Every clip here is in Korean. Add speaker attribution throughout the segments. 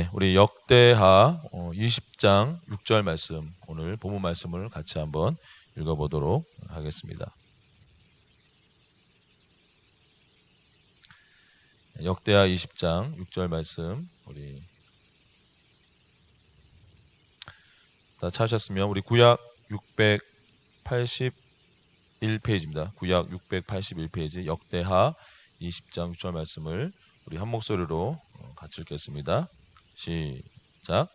Speaker 1: 네, 우리 역대하 20장 6절 말씀, 오늘 본문 말씀을 같이 한번 읽어보도록 하겠습니다. 역대하 20장 6절 말씀, 우리 다 찾으셨으면 우리 구약 681페이지입니다. 구약 681페이지 역대하 20장 6절 말씀을 우리 한 목소리로 같이 읽겠습니다. 시작.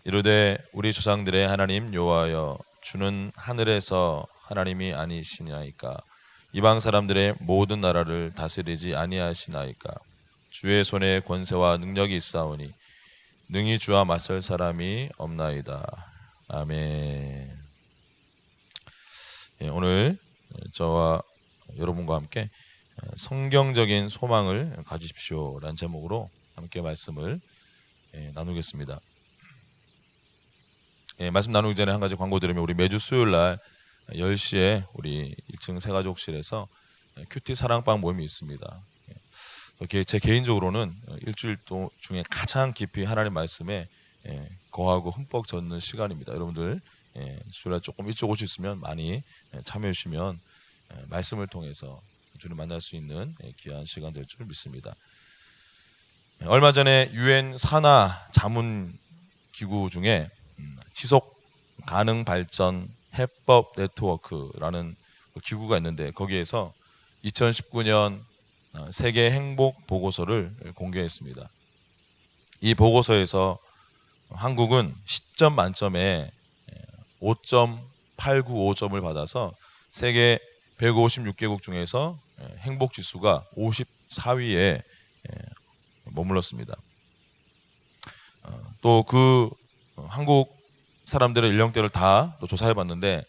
Speaker 1: 이르되 우리 조상들의 하나님 여호와여, 주는 하늘에서 하나님이 아니시나이까? 이방 사람들의 모든 나라를 다스리지 아니하시나이까? 주의 손에 권세와 능력이 있사오니 능히 주와 맞설 사람이 없나이다. 아멘. 오늘 저와 여러분과 함께 성경적인 소망을 가지십시오라는 제목으로 함께 말씀을 나누겠습니다. 말씀 나누기 전에 한 가지 광고 드리면, 우리 매주 수요일 날 10시에 우리 1층 새가족실에서 큐티 사랑방 모임이 있습니다. 제 개인적으로는 일주일 중에 가장 깊이 하나님 말씀에 거하고 흠뻑 젖는 시간입니다. 여러분들 수요일 날 조금 일찍 오실 수 있으면 많이 참여해 주시면 말씀을 통해서 주를 만날 수 있는 귀한 시간 될 줄 믿습니다. 얼마 전에 유엔 산하 자문 기구 중에 지속 가능 발전 해법 네트워크라는 기구가 있는데, 거기에서 2019년 세계 행복 보고서를 공개했습니다. 이 보고서에서 한국은 10점 만점에 5.895점을 받아서 세계 156개국 중에서 행복 지수가 54위에 머물렀습니다. 또 그 한국 사람들의 연령대를 다 조사해 봤는데,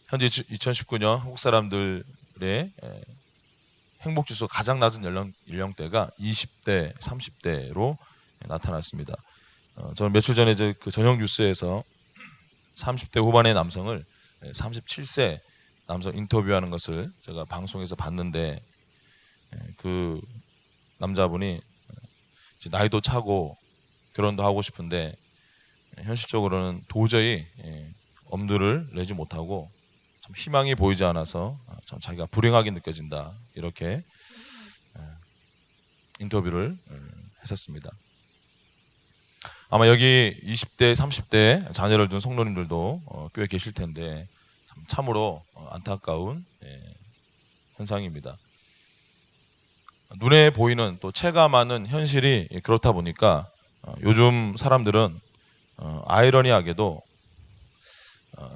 Speaker 1: 현재 2019년 한국 사람들의 행복 지수가 가장 낮은 연령대가 20대, 30대로 나타났습니다. 저는 며칠 전에 그 저녁 뉴스에서 30대 후반의 남성을 37세 남성 인터뷰하는 것을 제가 방송에서 봤는데, 그 남자분이 나이도 차고 결혼도 하고 싶은데 현실적으로는 도저히 엄두를 내지 못하고 참 희망이 보이지 않아서 참 자기가 불행하게 느껴진다, 이렇게 인터뷰를 했었습니다. 아마 여기 20대, 30대 자녀를 둔 성도님들도 꽤 계실 텐데 참으로 안타까운 현상입니다. 눈에 보이는, 또 체감하는 현실이 그렇다 보니까 요즘 사람들은 아이러니하게도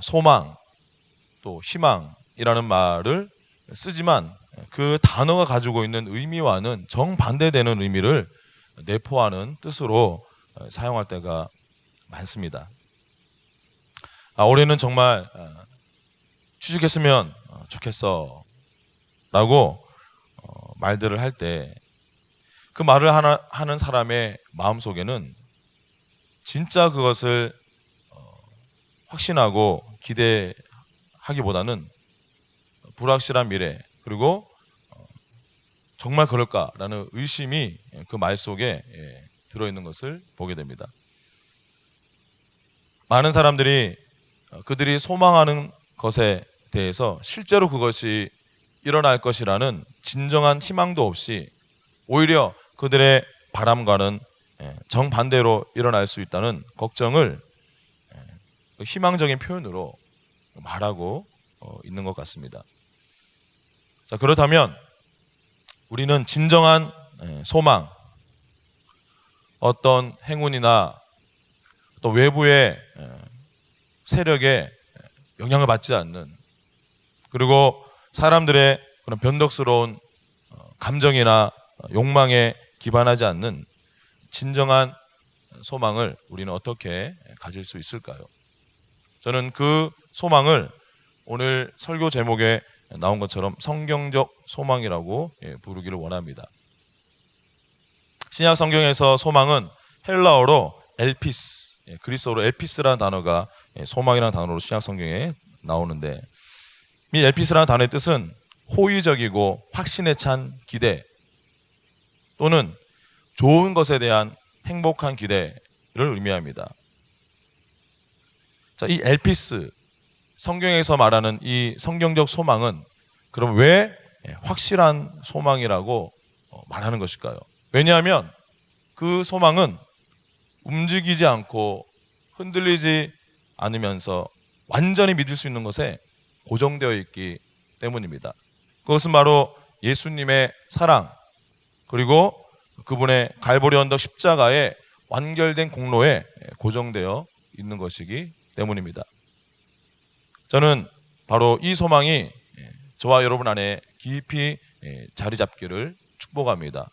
Speaker 1: 소망, 또 희망이라는 말을 쓰지만 그 단어가 가지고 있는 의미와는 정반대되는 의미를 내포하는 뜻으로 사용할 때가 많습니다. 올해는 정말 취직했으면 좋겠어 라고 말들을 할 때, 그 말을 하는 사람의 마음속에는 진짜 그것을 확신하고 기대하기보다는 불확실한 미래, 그리고 정말 그럴까라는 의심이 그 말 속에 들어있는 것을 보게 됩니다. 많은 사람들이 그들이 소망하는 것에 대해서 실제로 그것이 일어날 것이라는 진정한 희망도 없이 오히려 그들의 바람과는 정반대로 일어날 수 있다는 걱정을 희망적인 표현으로 말하고 있는 것 같습니다. 자, 그렇다면 우리는 진정한 소망, 어떤 행운이나 또 외부의 세력에 영향을 받지 않는, 그리고 사람들의 그런 변덕스러운 감정이나 욕망에 기반하지 않는 진정한 소망을 우리는 어떻게 가질 수 있을까요? 저는 그 소망을 오늘 설교 제목에 나온 것처럼 성경적 소망이라고 부르기를 원합니다. 신약 성경에서 소망은 헬라어로 엘피스, 그리스어로 엘피스라는 단어가 소망이라는 단어로 신약 성경에 나오는데, 이 엘피스라는 단어의 뜻은 호의적이고 확신에 찬 기대, 또는 좋은 것에 대한 행복한 기대를 의미합니다. 자, 이 엘피스, 성경에서 말하는 이 성경적 소망은 그럼 왜 확실한 소망이라고 말하는 것일까요? 왜냐하면 그 소망은 움직이지 않고 흔들리지 않으면서 완전히 믿을 수 있는 것에 고정되어 있기 때문입니다. 그것은 바로 예수님의 사랑, 그리고 그분의 갈보리 언덕 십자가의 완결된 공로에 고정되어 있는 것이기 때문입니다. 저는 바로 이 소망이 저와 여러분 안에 깊이 자리 잡기를 축복합니다.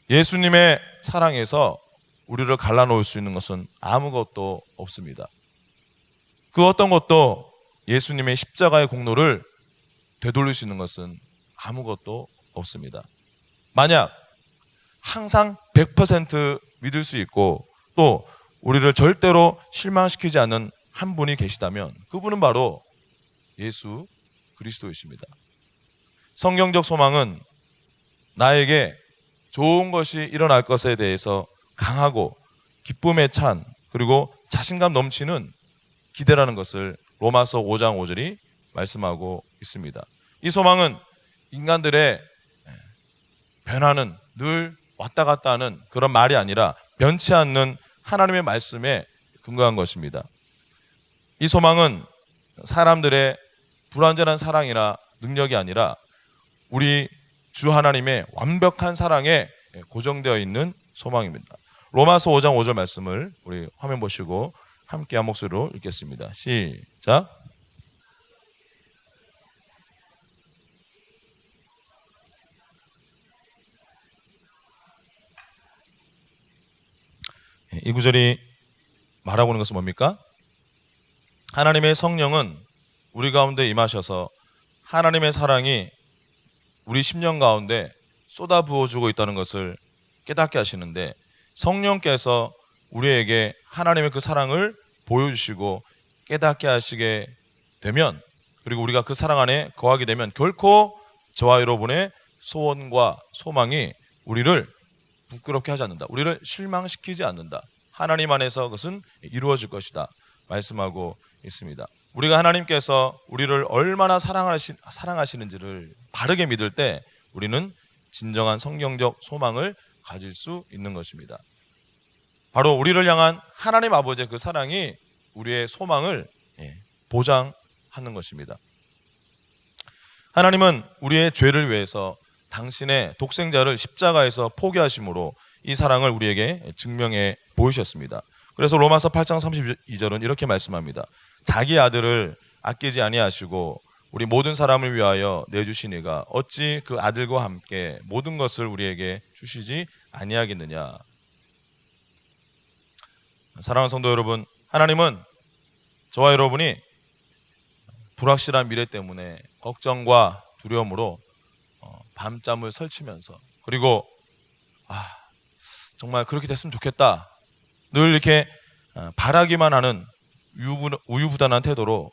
Speaker 1: 예수님의 사랑에서 우리를 갈라놓을 수 있는 것은 아무것도 없습니다. 그 어떤 것도 예수님의 십자가의 공로를 되돌릴 수 있는 것은 아무것도 없습니다. 만약 항상 100% 믿을 수 있고 또 우리를 절대로 실망시키지 않는 한 분이 계시다면 그분은 바로 예수 그리스도이십니다. 성경적 소망은 나에게 좋은 것이 일어날 것에 대해서 강하고 기쁨에 찬 그리고 자신감 넘치는 기대라는 것을 로마서 5장 5절이 말씀하고 있습니다. 이 소망은 인간들의 변화는 늘 왔다 갔다 하는 그런 말이 아니라 변치 않는 하나님의 말씀에 근거한 것입니다. 이 소망은 사람들의 불완전한 사랑이나 능력이 아니라 우리 주 하나님의 완벽한 사랑에 고정되어 있는 소망입니다. 로마서 5장 5절 말씀을 우리 화면 보시고 함께 한 목소리로 읽겠습니다. 시작. 이 구절이 말하고 있는 것은 뭡니까? 하나님의 성령은 우리 가운데 임하셔서 하나님의 사랑이 우리 심령 가운데 쏟아 부어주고 있다는 것을 깨닫게 하시는데, 성령께서 우리에게 하나님의 그 사랑을 보여주시고 깨닫게 하시게 되면, 그리고 우리가 그 사랑 안에 거하게 되면 결코 저와 여러분의 소원과 소망이 우리를 부끄럽게 하지 않는다. 우리를 실망시키지 않는다. 하나님 안에서 그것은 이루어질 것이다 말씀하고 있습니다. 우리가 하나님께서 우리를 얼마나 사랑하시는지를 바르게 믿을 때 우리는 진정한 성경적 소망을 가질 수 있는 것입니다. 바로 우리를 향한 하나님 아버지의 그 사랑이 우리의 소망을 보장하는 것입니다. 하나님은 우리의 죄를 위해서 당신의 독생자를 십자가에서 포기하심으로 이 사랑을 우리에게 증명해 보이셨습니다. 그래서 로마서 8장 32절은 이렇게 말씀합니다. 자기 아들을 아끼지 아니하시고 우리 모든 사람을 위하여 내주시니가 어찌 그 아들과 함께 모든 것을 우리에게 주시지 아니하겠느냐. 사랑하는 성도 여러분, 하나님은 저와 여러분이 불확실한 미래 때문에 걱정과 두려움으로 밤잠을 설치면서, 그리고 정말 그렇게 됐으면 좋겠다 늘 이렇게 바라기만 하는 우유부단한 태도로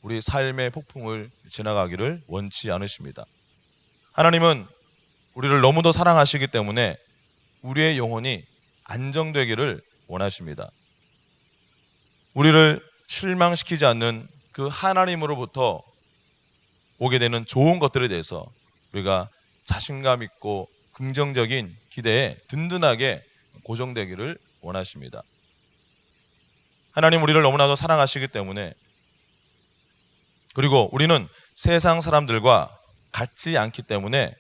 Speaker 1: 우리 삶의 폭풍을 지나가기를 원치 않으십니다. 하나님은 우리를 너무도 사랑하시기 때문에 우리의 영혼이 안정되기를 원하십니다. 우리를 실망시키지 않는 그 하나님으로부터 오게 되는 좋은 것들에 대해서 우리가 자신감 있고 긍정적인 기대에 든든하게 고정되기를 원하십니다. 하나님 우리를 너무나도 사랑하시기 때문에, 그리고 우리는 세상 사람들과 같지 않기 때문에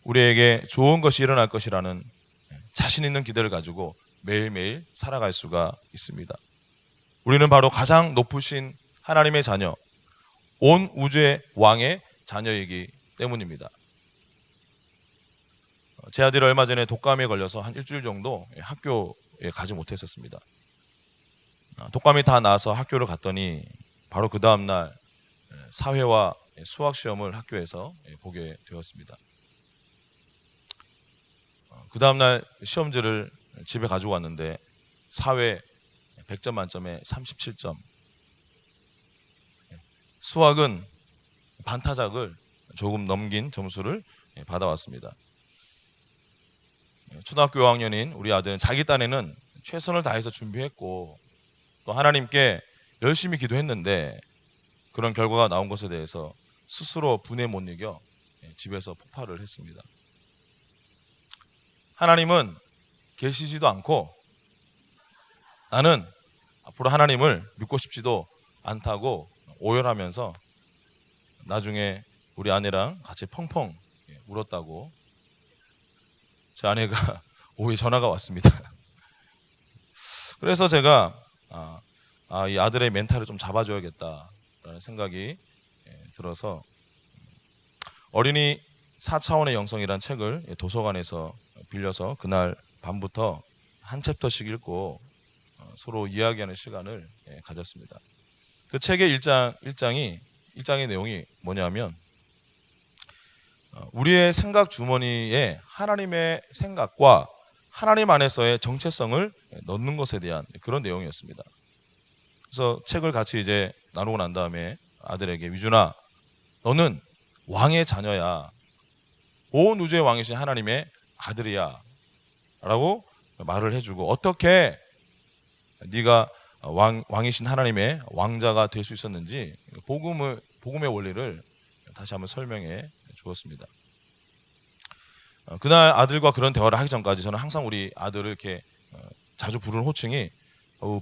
Speaker 1: 우리에게 좋은 것이 일어날 것이라는 자신 있는 기대를 가지고 매일매일 살아갈 수가 있습니다. 우리는 바로 가장 높으신 하나님의 자녀, 온 우주의 왕의 자녀이기 때문입니다. 제 아들이 얼마 전에 독감에 걸려서 한 일주일 정도 학교에 가지 못했었습니다. 독감이 다 나아서 학교를 갔더니 바로 그 다음날 사회와 수학 시험을 학교에서 보게 되었습니다. 그 다음날 시험지를 집에 가지고 왔는데 사회 100점 만점에 37점, 수학은 반타작을 조금 넘긴 점수를 받아왔습니다. 초등학교 5학년인 우리 아들은 자기 딴에는 최선을 다해서 준비했고 또 하나님께 열심히 기도했는데 그런 결과가 나온 것에 대해서 스스로 분에 못 이겨 집에서 폭발을 했습니다. 하나님은 계시지도 않고 나는 앞으로 하나님을 믿고 싶지도 않다고 오열하면서 나중에 우리 아내랑 같이 펑펑 울었다고 제 아내가 오후에 전화가 왔습니다. 그래서 제가 이 아들의 멘탈을 좀 잡아줘야겠다라는 생각이 들어서 어린이 4차원의 영성이라는 책을 도서관에서 빌려서 그날 밤부터 한 챕터씩 읽고 서로 이야기하는 시간을 가졌습니다. 그 책의 1장의 내용이 뭐냐면 우리의 생각 주머니에 하나님의 생각과 하나님 안에서의 정체성을 넣는 것에 대한 그런 내용이었습니다. 그래서 책을 같이 이제 나누고 난 다음에 아들에게 위준아, 너는 왕의 자녀야. 온 우주의 왕이신 하나님의 아들이야. 라고 말을 해주고 어떻게 네가 왕이신 하나님의 왕자가 될 수 있었는지 복음의 원리를 다시 한번 설명해 주었습니다. 그날 아들과 그런 대화를 하기 전까지 저는 항상 우리 아들을 이렇게 자주 부르는 호칭이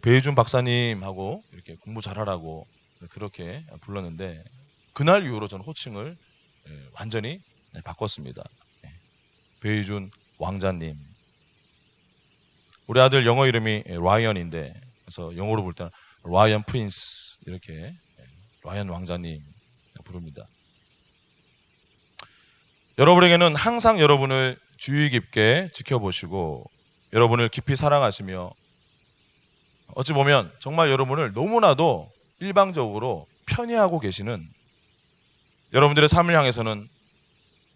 Speaker 1: 배희준 박사님 하고 이렇게 공부 잘하라고 그렇게 불렀는데 그날 이후로 저는 호칭을 완전히 바꿨습니다. 배희준 왕자님. 우리 아들 영어 이름이 라이언인데 그래서 영어로 볼 때는 라이언 프린스 이렇게 라이언 왕자님 부릅니다. 여러분에게는 항상 여러분을 주의 깊게 지켜보시고 여러분을 깊이 사랑하시며 어찌 보면 정말 여러분을 너무나도 일방적으로 편애하고 계시는 여러분들의 삶을 향해서는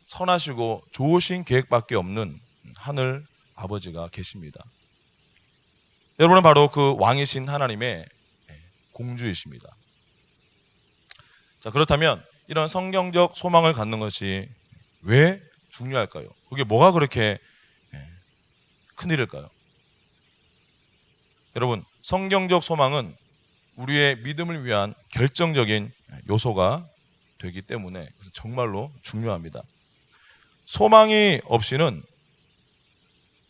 Speaker 1: 선하시고 좋으신 계획밖에 없는 하늘 아버지가 계십니다. 여러분은 바로 그 왕이신 하나님의 공주이십니다. 자, 그렇다면 이런 성경적 소망을 갖는 것이 왜 중요할까요? 그게 뭐가 그렇게 큰일일까요? 여러분, 성경적 소망은 우리의 믿음을 위한 결정적인 요소가 되기 때문에 그래서 정말로 중요합니다. 소망이 없이는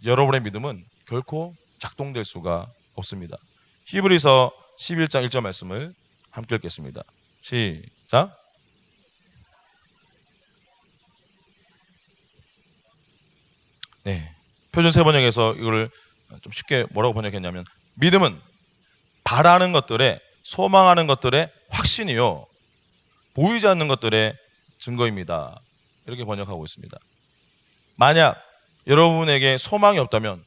Speaker 1: 여러분의 믿음은 결코 작동될 수가 없습니다. 히브리서 11장 1절 말씀을 함께 읽겠습니다. 시작. 네, 표준 세번역에서 이거를 좀 쉽게 뭐라고 번역했냐면 믿음은 바라는 것들의 소망하는 것들의 확신이요 보이지 않는 것들의 증거입니다. 이렇게 번역하고 있습니다. 만약 여러분에게 소망이 없다면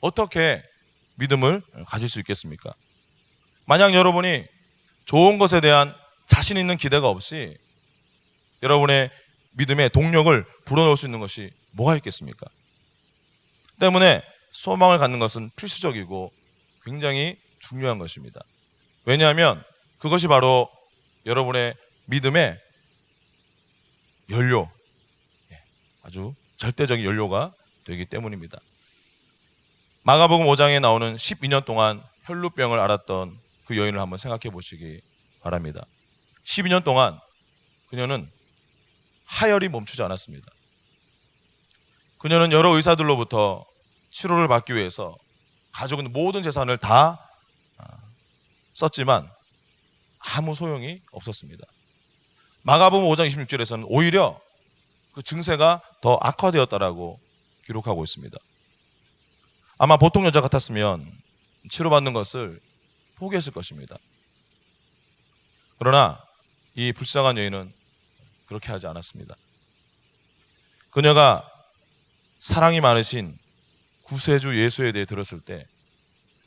Speaker 1: 어떻게 믿음을 가질 수 있겠습니까? 만약 여러분이 좋은 것에 대한 자신 있는 기대가 없이 여러분의 믿음의 동력을 불어넣을 수 있는 것이 뭐가 있겠습니까? 때문에 소망을 갖는 것은 필수적이고 굉장히 중요한 것입니다. 왜냐하면 그것이 바로 여러분의 믿음의 연료, 아주 절대적인 연료가 되기 때문입니다. 마가복음 5장에 나오는 12년 동안 혈루병을 앓았던 그 여인을 한번 생각해 보시기 바랍니다. 12년 동안 그녀는 하혈이 멈추지 않았습니다. 그녀는 여러 의사들로부터 치료를 받기 위해서 가지고 있는 모든 재산을 다 썼지만 아무 소용이 없었습니다. 마가복음 5장 26절에서는 오히려 그 증세가 더 악화되었다라고 기록하고 있습니다. 아마 보통 여자 같았으면 치료받는 것을 포기했을 것입니다. 그러나 이 불쌍한 여인은 그렇게 하지 않았습니다. 그녀가 사랑이 많으신 구세주 예수에 대해 들었을 때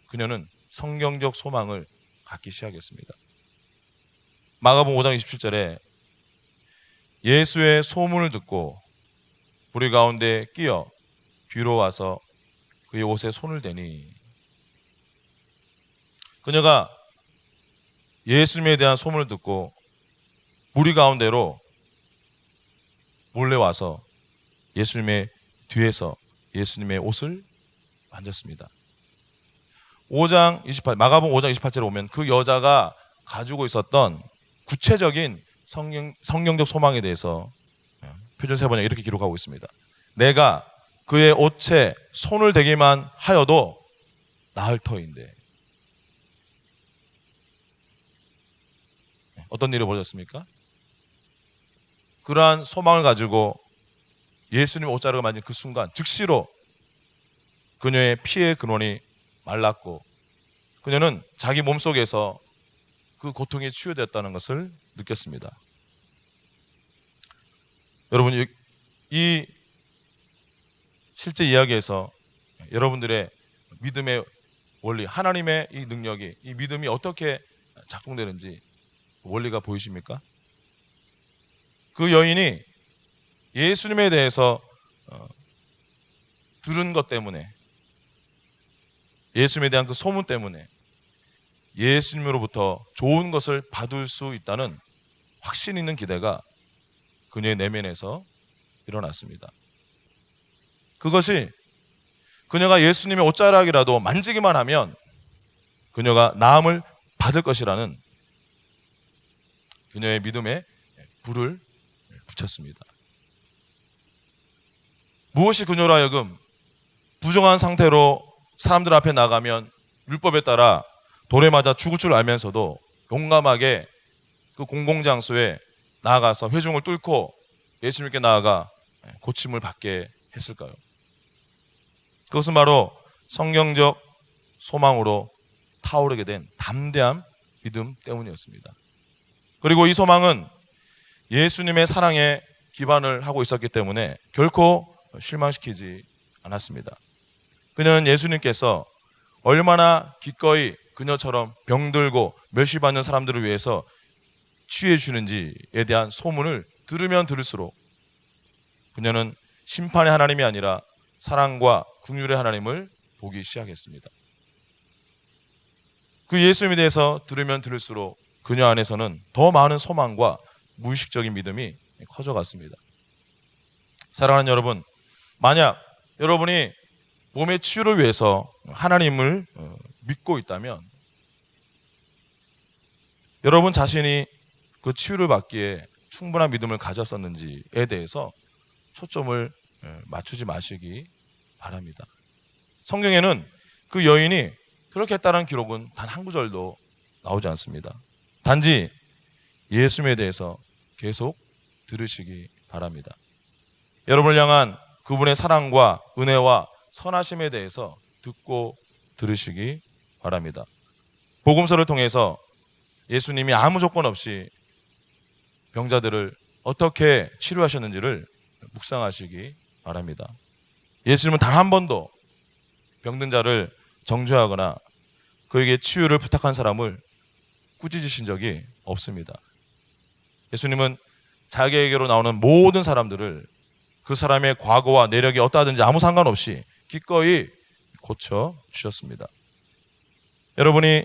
Speaker 1: 그녀는 성경적 소망을 갖기 시작했습니다. 마가복음 5장 27절에 예수의 소문을 듣고 무리 가운데 끼어 뒤로 와서 그의 옷에 손을 대니 그녀가 예수님에 대한 소문을 듣고 무리 가운데로 몰래 와서 예수님의 뒤에서 예수님의 옷을 만졌습니다. 5장 28, 마가복음 5장 28절에 보면 그 여자가 가지고 있었던 구체적인 성경적 소망에 대해서 표준 세번역 이렇게 기록하고 있습니다. 내가 그의 옷에 손을 대기만 하여도 나을 터인데. 어떤 일이 벌어졌습니까? 그러한 소망을 가지고 예수님 옷자락을 만진 그 순간 즉시로 그녀의 피의 근원이 말랐고 그녀는 자기 몸속에서 그 고통이 치유되었다는 것을 느꼈습니다. 여러분, 이 실제 이야기에서 여러분들의 믿음의 원리, 하나님의 이 능력이, 이 믿음이 어떻게 작동되는지 원리가 보이십니까? 그 여인이 예수님에 대해서 들은 것 때문에, 예수님에 대한 그 소문 때문에 예수님으로부터 좋은 것을 받을 수 있다는 확신 있는 기대가 그녀의 내면에서 일어났습니다. 그것이 그녀가 예수님의 옷자락이라도 만지기만 하면 그녀가 나음을 받을 것이라는 그녀의 믿음에 불을 붙였습니다. 무엇이 그녀로 하여금 부정한 상태로 사람들 앞에 나가면 율법에 따라 돌에 맞아 죽을 줄 알면서도 용감하게 그 공공장소에 나아가서 회중을 뚫고 예수님께 나아가 고침을 받게 했을까요? 그것은 바로 성경적 소망으로 타오르게 된 담대한 믿음 때문이었습니다. 그리고 이 소망은 예수님의 사랑에 기반을 하고 있었기 때문에 결코 실망시키지 않았습니다. 그녀는 예수님께서 얼마나 기꺼이 그녀처럼 병들고 멸시받는 사람들을 위해서 취해 주는지에 대한 소문을 들으면 들을수록 그녀는 심판의 하나님이 아니라 사랑과 긍휼의 하나님을 보기 시작했습니다. 그 예수님에 대해서 들으면 들을수록 그녀 안에서는 더 많은 소망과 무의식적인 믿음이 커져갔습니다. 사랑하는 여러분, 만약 여러분이 몸의 치유를 위해서 하나님을 믿고 있다면 여러분 자신이 그 치유를 받기에 충분한 믿음을 가졌었는지에 대해서 초점을 맞추지 마시기 바랍니다. 성경에는 그 여인이 그렇게 했다는 기록은 단 한 구절도 나오지 않습니다. 단지 예수님에 대해서 계속 들으시기 바랍니다. 여러분을 향한 그분의 사랑과 은혜와 선하심에 대해서 듣고 들으시기 바랍니다. 복음서를 통해서 예수님이 아무 조건 없이 병자들을 어떻게 치료하셨는지를 묵상하시기 바랍니다. 예수님은 단 한 번도 병든 자를 정죄하거나 그에게 치유를 부탁한 사람을 꾸짖으신 적이 없습니다. 예수님은 자기에게로 나오는 모든 사람들을 그 사람의 과거와 내력이 어떠하든지 아무 상관없이 기꺼이 고쳐주셨습니다. 여러분이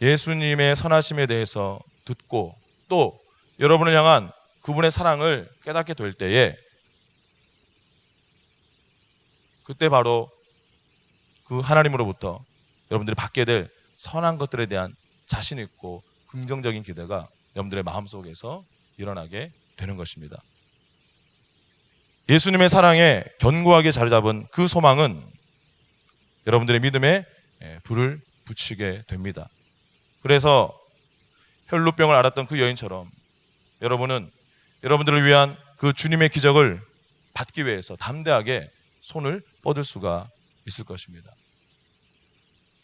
Speaker 1: 예수님의 선하심에 대해서 듣고 또 여러분을 향한 그분의 사랑을 깨닫게 될 때에 그때 바로 그 하나님으로부터 여러분들이 받게 될 선한 것들에 대한 자신 있고 긍정적인 기대가 여러분들의 마음속에서 일어나게 되는 것입니다. 예수님의 사랑에 견고하게 자리 잡은 그 소망은 여러분들의 믿음에 불을 붙이게 됩니다. 그래서 혈루병을 앓았던 그 여인처럼 여러분은 여러분들을 위한 그 주님의 기적을 받기 위해서 담대하게 손을 뻗을 수가 있을 것입니다.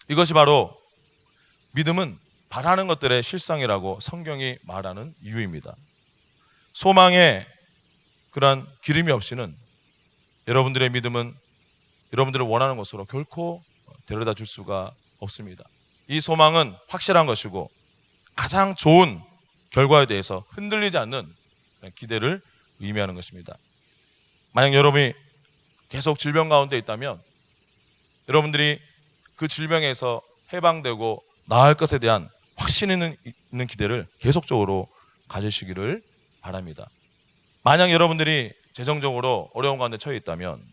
Speaker 1: 이것이 바로 믿음은 바라는 것들의 실상이라고 성경이 말하는 이유입니다. 소망에 그러한 기름이 없이는 여러분들의 믿음은 여러분들을 원하는 것으로 결코 데려다 줄 수가 없습니다. 이 소망은 확실한 것이고 가장 좋은 결과에 대해서 흔들리지 않는 기대를 의미하는 것입니다. 만약 여러분이 계속 질병 가운데 있다면 여러분들이 그 질병에서 해방되고 나을 것에 대한 확신 있는 기대를 계속적으로 가지시기를 바랍니다. 만약 여러분들이 재정적으로 어려운 가운데 처해 있다면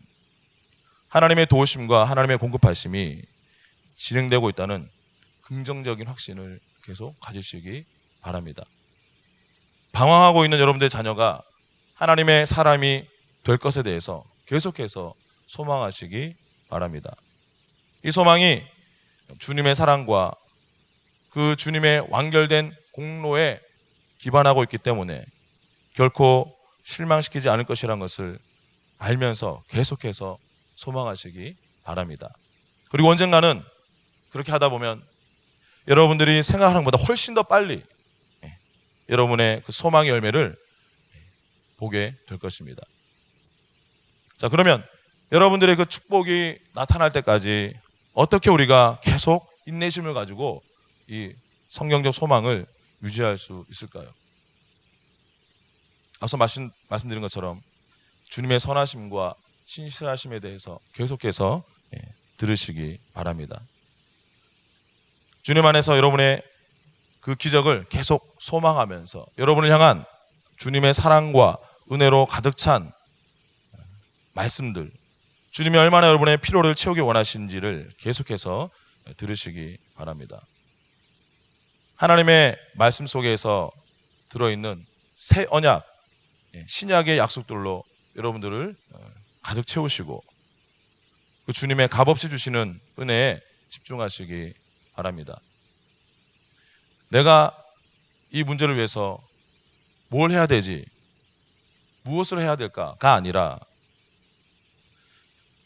Speaker 1: 하나님의 도우심과 하나님의 공급하심이 진행되고 있다는 긍정적인 확신을 계속 가지시기 바랍니다. 방황하고 있는 여러분들의 자녀가 하나님의 사람이 될 것에 대해서 계속해서 소망하시기 바랍니다. 이 소망이 주님의 사랑과 그 주님의 완결된 공로에 기반하고 있기 때문에 결코 실망시키지 않을 것이라는 것을 알면서 계속해서 소망하시기 바랍니다. 그리고 언젠가는 그렇게 하다 보면 여러분들이 생각하는 것보다 훨씬 더 빨리 여러분의 그 소망의 열매를 보게 될 것입니다. 자, 그러면 여러분들의 그 축복이 나타날 때까지 어떻게 우리가 계속 인내심을 가지고 이 성경적 소망을 유지할 수 있을까요? 앞서 말씀드린 것처럼 주님의 선하심과 신실하심에 대해서 계속해서 들으시기 바랍니다. 주님 안에서 여러분의 그 기적을 계속 소망하면서 여러분을 향한 주님의 사랑과 은혜로 가득 찬 말씀들, 주님이 얼마나 여러분의 필요를 채우기 원하시는지를 계속해서 들으시기 바랍니다. 하나님의 말씀 속에서 들어있는 새 언약, 신약의 약속들로 여러분들을 가득 채우시고 그 주님의 값없이 주시는 은혜에 집중하시기 바랍니다. 내가 이 문제를 위해서 뭘 해야 되지? 무엇을 해야 될까가 아니라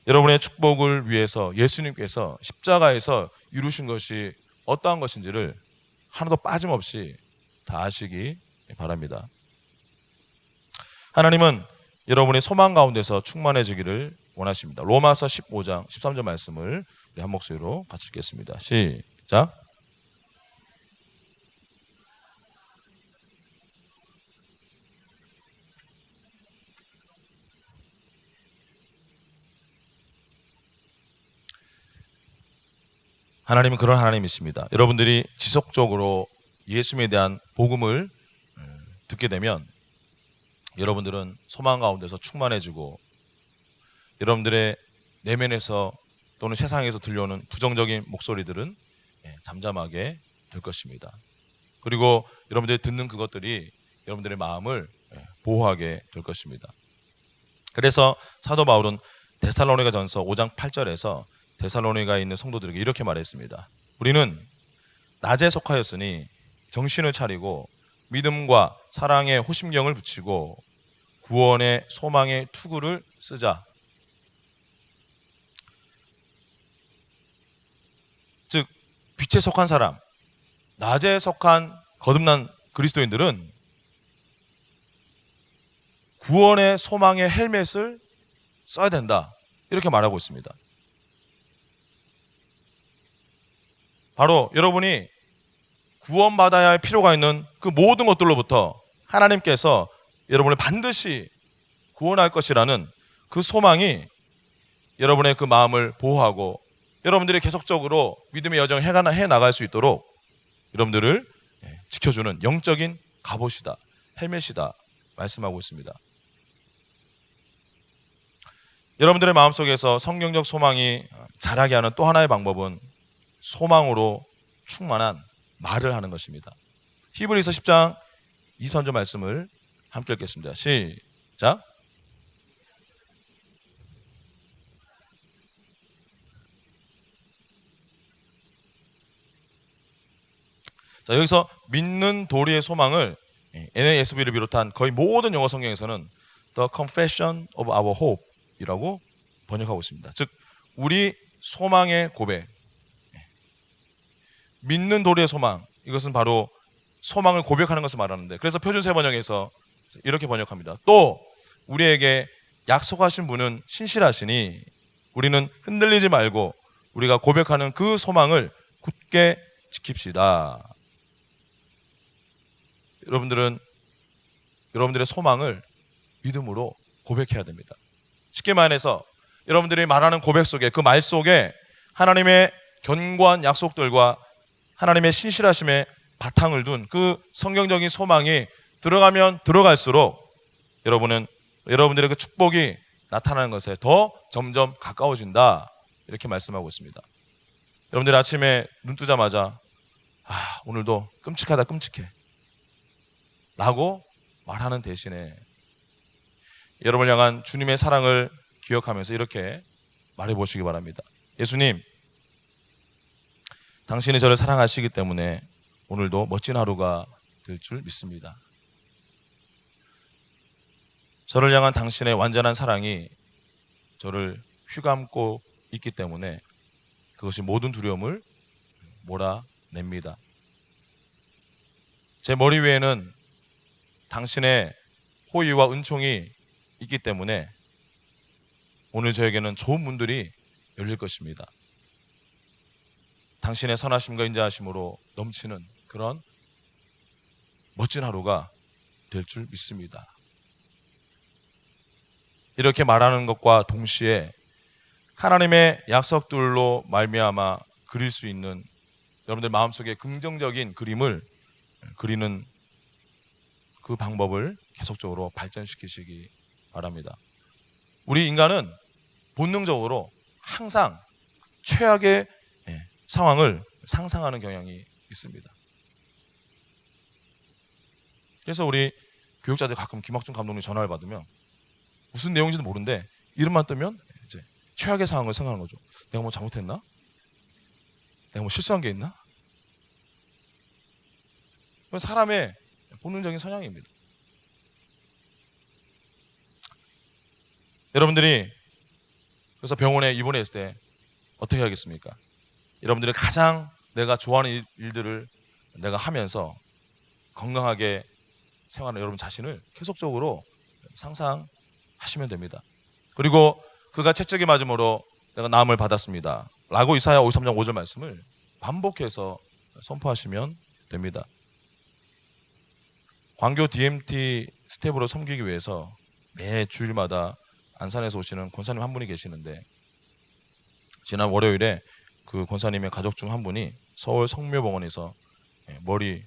Speaker 1: 여러분의 축복을 위해서 예수님께서 십자가에서 이루신 것이 어떠한 것인지를 하나도 빠짐없이 다 아시기 바랍니다. 하나님은 여러분의 소망 가운데서 충만해지기를 원하십니다. 로마서 15장 13절 말씀을 우리 한 목소리로 같이 읽겠습니다. 시작. 하나님은 그런 하나님이십니다. 여러분들이 지속적으로 예수님에 대한 복음을 듣게 되면 여러분들은 소망 가운데서 충만해지고 여러분들의 내면에서 또는 세상에서 들려오는 부정적인 목소리들은 잠잠하게 될 것입니다. 그리고 여러분들이 듣는 그것들이 여러분들의 마음을 보호하게 될 것입니다. 그래서 사도 바울은 데살로니가전서 5장 8절에서 데살로니가에 있는 성도들에게 이렇게 말했습니다. 우리는 낮에 속하였으니 정신을 차리고 믿음과 사랑의 호심경을 붙이고 구원의 소망의 투구를 쓰자. 즉 빛에 속한 사람, 낮에 속한 거듭난 그리스도인들은 구원의 소망의 헬멧을 써야 된다. 이렇게 말하고 있습니다. 바로 여러분이 구원받아야 할 필요가 있는 그 모든 것들로부터 하나님께서 여러분을 반드시 구원할 것이라는 그 소망이 여러분의 그 마음을 보호하고 여러분들이 계속적으로 믿음의 여정을 해 나갈 수 있도록 여러분들을 지켜주는 영적인 갑옷이다, 헬멧이다 말씀하고 있습니다. 여러분들의 마음속에서 성경적 소망이 자라게 하는 또 하나의 방법은 소망으로 충만한 말을 하는 것입니다. 히브리서 10장 23절 말씀을 함께 읽겠습니다. 시작. 자, 여기서 믿는 도리의 소망을 NASB를 비롯한 거의 모든 영어 성경에서는 The Confession of Our Hope 이라고 번역하고 있습니다. 즉 우리 소망의 고백, 믿는 도리의 소망, 이것은 바로 소망을 고백하는 것을 말하는데, 그래서 표준세 번역에서 이렇게 번역합니다. 또 우리에게 약속하신 분은 신실하시니 우리는 흔들리지 말고 우리가 고백하는 그 소망을 굳게 지킵시다. 여러분들은 여러분들의 소망을 믿음으로 고백해야 됩니다. 쉽게 말해서 여러분들이 말하는 고백 속에, 그 말 속에 하나님의 견고한 약속들과 하나님의 신실하심에 바탕을 둔 그 성경적인 소망이 들어가면 들어갈수록 여러분은 여러분들의 그 축복이 나타나는 것에 더 점점 가까워진다. 이렇게 말씀하고 있습니다. 여러분들 아침에 눈 뜨자마자 오늘도 끔찍하다 끔찍해 라고 말하는 대신에 여러분을 향한 주님의 사랑을 기억하면서 이렇게 말해보시기 바랍니다. 예수님, 당신이 저를 사랑하시기 때문에 오늘도 멋진 하루가 될 줄 믿습니다. 저를 향한 당신의 완전한 사랑이 저를 휘감고 있기 때문에 그것이 모든 두려움을 몰아냅니다. 제 머리 위에는 당신의 호의와 은총이 있기 때문에 오늘 저에게는 좋은 문들이 열릴 것입니다. 당신의 선하심과 인자하심으로 넘치는 그런 멋진 하루가 될 줄 믿습니다. 이렇게 말하는 것과 동시에 하나님의 약속들로 말미암아 그릴 수 있는 여러분들 마음속에 긍정적인 그림을 그리는 그 방법을 계속적으로 발전시키시기 바랍니다. 우리 인간은 본능적으로 항상 최악의 상황을 상상하는 경향이 있습니다. 그래서 우리 교육자들 가끔 김학중 감독님 전화를 받으면 무슨 내용인지도 모르는데 이름만 뜨면 이제 최악의 상황을 생각하는 거죠. 내가 뭐 잘못했나? 내가 뭐 실수한 게 있나? 그건 사람의 본능적인 성향입니다. 여러분들이 그래서 병원에 입원했을 때 어떻게 하겠습니까? 여러분들이 가장 내가 좋아하는 일들을 내가 하면서 건강하게 생활하는 여러분 자신을 계속적으로 상상하시면 됩니다. 그리고 그가 채찍에 맞음으로 내가 나음을 받았습니다 라고 이사야 53장 5절 말씀을 반복해서 선포하시면 됩니다. 광교 DMT 스텝으로 섬기기 위해서 매 주일마다 안산에서 오시는 권사님 한 분이 계시는데 지난 월요일에 그 권사님의 가족 중 한 분이 서울 성묘병원에서 머리를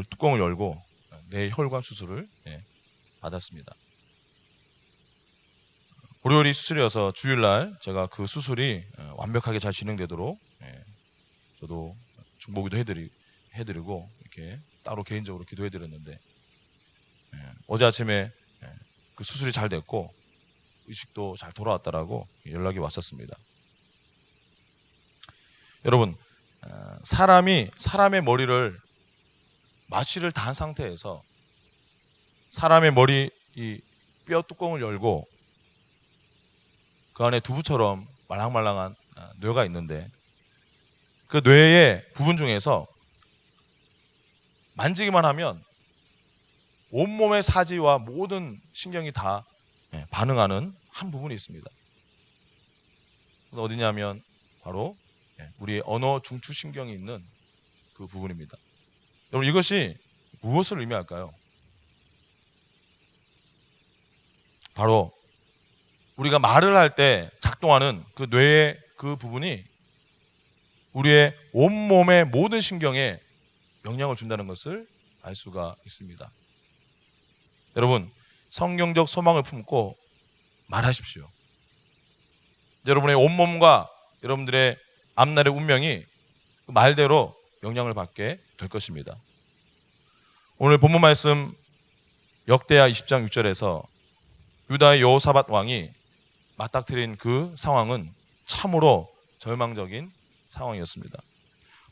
Speaker 1: 뚜껑을 열고 뇌혈관 수술을 받았습니다. 월요일이 수술이어서 주일날 제가 그 수술이 완벽하게 잘 진행되도록 저도 중보기도 해드리고 이렇게 따로 개인적으로 기도해드렸는데 어제 아침에 그 수술이 잘 됐고 의식도 잘 돌아왔다라고 연락이 왔었습니다. 여러분, 사람이 사람의 머리를 마취를 다 한 상태에서 사람의 머리 이 뼈 뚜껑을 열고 그 안에 두부처럼 말랑말랑한 뇌가 있는데 그 뇌의 부분 중에서 만지기만 하면 온몸의 사지와 모든 신경이 다 반응하는 한 부분이 있습니다. 그래서 어디냐면 바로 우리의 언어 중추신경이 있는 그 부분입니다. 여러분, 이것이 무엇을 의미할까요? 바로 우리가 말을 할 때 작동하는 그 뇌의 그 부분이 우리의 온몸의 모든 신경에 영향을 준다는 것을 알 수가 있습니다. 여러분, 성경적 소망을 품고 말하십시오. 여러분의 온몸과 여러분들의 앞날의 운명이 그 말대로 영향을 받게 될 것입니다. 오늘 본문 말씀 역대하 20장 6절에서 유다의 여호사밧 왕이 맞닥뜨린 그 상황은 참으로 절망적인 상황이었습니다.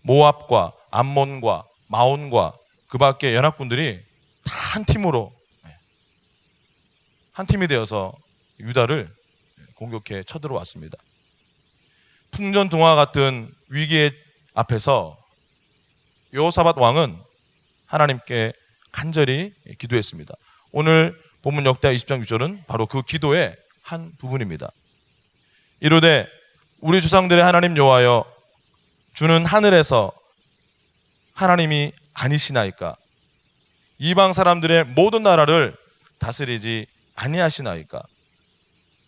Speaker 1: 모압과 암몬과 마온과 그 밖의 연합군들이 다 한 팀이 되어서 유다를 공격해 쳐들어왔습니다. 풍전등화 같은 위기의 앞에서 여호사밧 왕은 하나님께 간절히 기도했습니다. 오늘 본문 역대하 20장 6절은 바로 그 기도의 한 부분입니다. 이르되 우리 조상들의 하나님 여호와여, 주는 하늘에서 하나님이 아니시나이까? 이방 사람들의 모든 나라를 다스리지 아니하시나이까?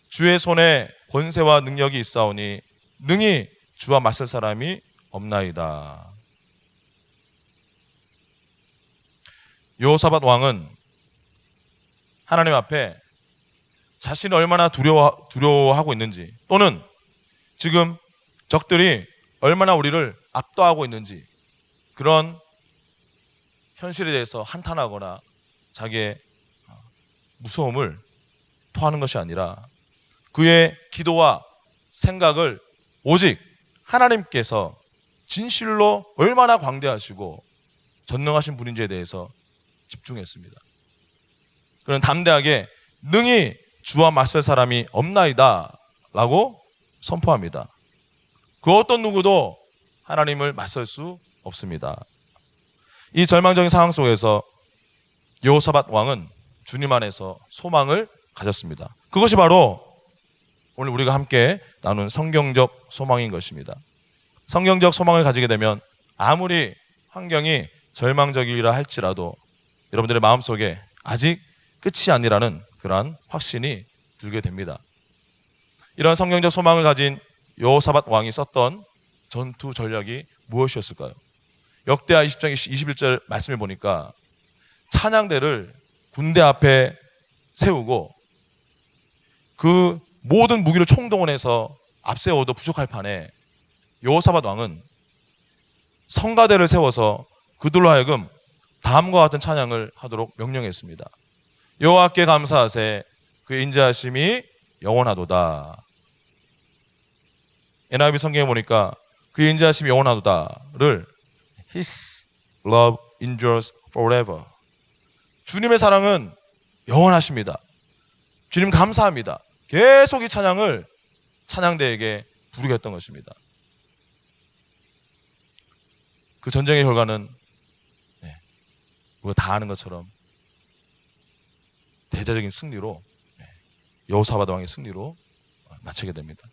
Speaker 1: 주의 손에 권세와 능력이 있사오니 능히 주와 맞설 사람이 없나이다. 여호사밧 왕은 하나님 앞에 자신이 얼마나 두려워하고 있는지, 또는 지금 적들이 얼마나 우리를 압도하고 있는지, 그런 현실에 대해서 한탄하거나 자기의 무서움을 토하는 것이 아니라 그의 기도와 생각을 오직 하나님께서 진실로 얼마나 광대하시고 전능하신 분인지에 대해서 집중했습니다. 그는 담대하게 능히 주와 맞설 사람이 없나이다 라고 선포합니다. 그 어떤 누구도 하나님을 맞설 수 없습니다. 이 절망적인 상황 속에서 여호사밧 왕은 주님 안에서 소망을 가졌습니다. 그것이 바로 오늘 우리가 함께 나눈 성경적 소망인 것입니다. 성경적 소망을 가지게 되면 아무리 환경이 절망적이라 할지라도 여러분들의 마음속에 아직 끝이 아니라는 그러한 확신이 들게 됩니다. 이런 성경적 소망을 가진 여호사밧 왕이 썼던 전투 전략이 무엇이었을까요? 역대하 20장 21절 말씀을 보니까 찬양대를 군대 앞에 세우고 그 모든 무기를 총동원해서 앞세워도 부족할 판에 여호사밧 왕은 성가대를 세워서 그들로 하여금 다음과 같은 찬양을 하도록 명령했습니다. 여호와께 감사하세, 그의 인자하심이 영원하도다. NIV 성경에 보니까 그의 인자하심이 영원하도다를 His love endures forever. 주님의 사랑은 영원하십니다. 주님 감사합니다. 계속 이 찬양을 찬양대에게 부르게 했던 것입니다. 그 전쟁의 결과는 우리가 다 아는 것처럼 대대적인 승리로, 여호사밧 왕의 승리로 마치게 됩니다.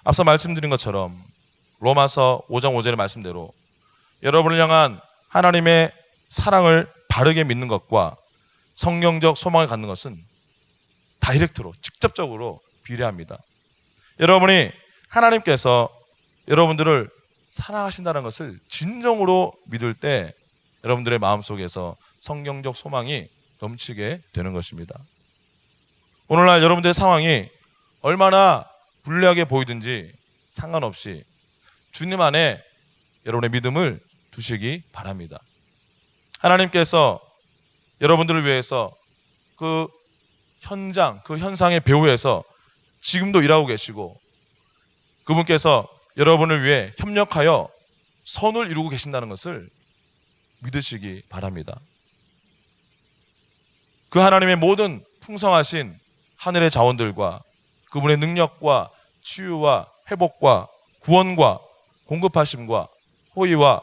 Speaker 1: 앞서 말씀드린 것처럼 로마서 5장 5절의 말씀대로 여러분을 향한 하나님의 사랑을 바르게 믿는 것과 성경적 소망을 갖는 것은 다이렉트로, 직접적으로 비례합니다. 여러분이 하나님께서 여러분들을 사랑하신다는 것을 진정으로 믿을 때 여러분들의 마음속에서 성경적 소망이 넘치게 되는 것입니다. 오늘날 여러분들의 상황이 얼마나 불리하게 보이든지 상관없이 주님 안에 여러분의 믿음을 두시기 바랍니다. 하나님께서 여러분들을 위해서 그 현장, 그 현상의 배후에서 지금도 일하고 계시고 그분께서 여러분을 위해 협력하여 선을 이루고 계신다는 것을 믿으시기 바랍니다. 그 하나님의 모든 풍성하신 하늘의 자원들과 그분의 능력과 치유와 회복과 구원과 공급하심과 호의와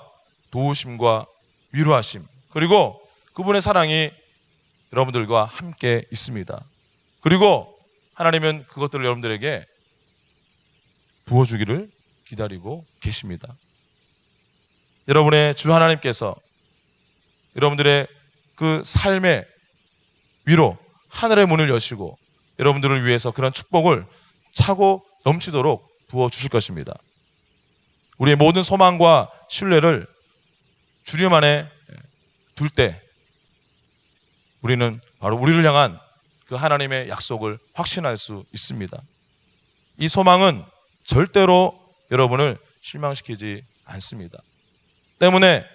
Speaker 1: 도우심과 위로하심, 그리고 그분의 사랑이 여러분들과 함께 있습니다. 그리고 하나님은 그것들을 여러분들에게 부어주기를 기다리고 계십니다. 여러분의 주 하나님께서 여러분들의 그 삶의 위로 하늘의 문을 여시고 여러분들을 위해서 그런 축복을 차고 넘치도록 부어주실 것입니다. 우리의 모든 소망과 신뢰를 주님 안에 둘 때 우리는 바로 우리를 향한 그 하나님의 약속을 확신할 수 있습니다. 이 소망은 절대로 여러분을 실망시키지 않습니다. 때문에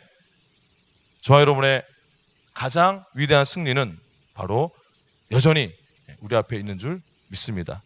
Speaker 1: 저와 여러분의 가장 위대한 승리는 바로 여전히 우리 앞에 있는 줄 믿습니다.